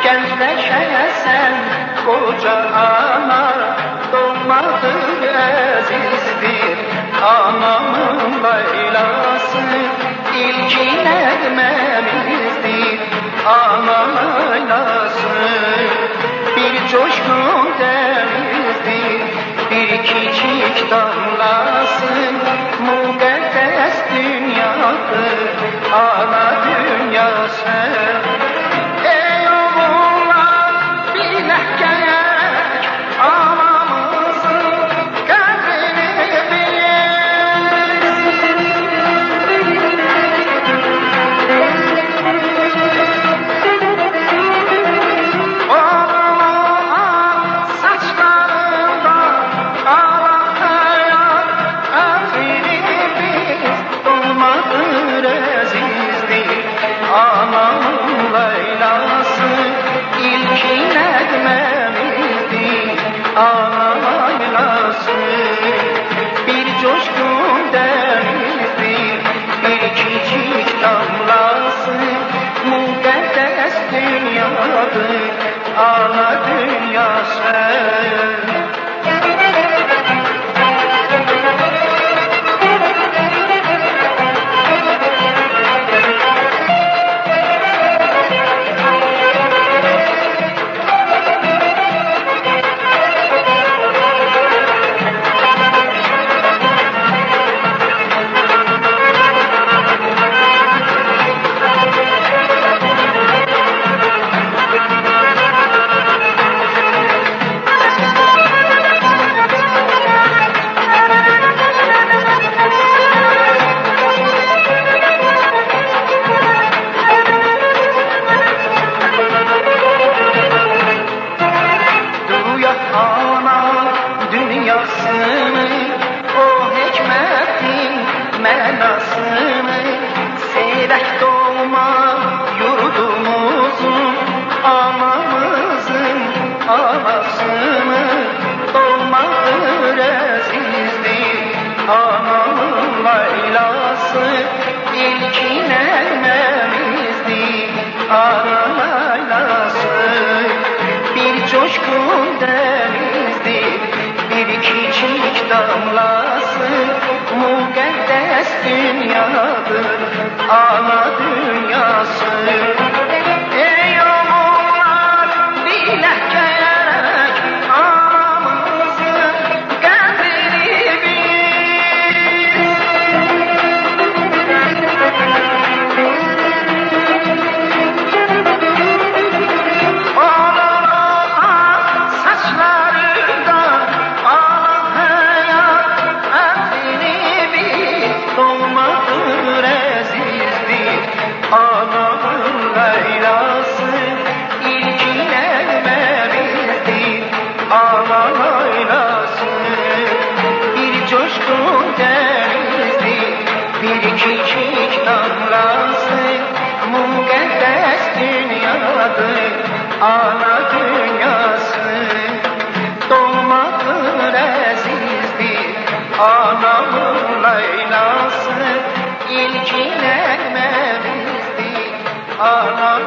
Gençleşesen koca ana, doğmadır azizdir anamın Leyla'sı. İlkin ermemizdir anamın Leyla'sı. Bir coşkun denizdir bir küçük damlası. Mukaddes dünyadır ana dünyası. Anamın Leyla'sı ilkin etmemizdir anamın Leyla'sı. Bir coşkun denizdir bir küçük damlası. Mukaddes dünyadır ana dünyası. O hikmetin mənasını seyrək doğma yurdumuzun anamızın anasını. Doğmadır azizdir anamın Leyla'sı. İlkin ermemizdir ana Leyla'sı. Bir coşkun denizdir bir küçük damlası. Mukaddes dünyadır ana dünyası. Ey oğullar bilək gerek anamızın qədrini bil. Ağlayan saçlarından doğmadır azizdir anamın Leyla'sı. İlkin ermemizdir ana Leyla'sı. Bir coşkun denizdir bir küçük damlası. Mukaddes dünyadır ana dünyası. Doğmadır azizdir anamın Leyla'sı. İlkin ermemizdir ana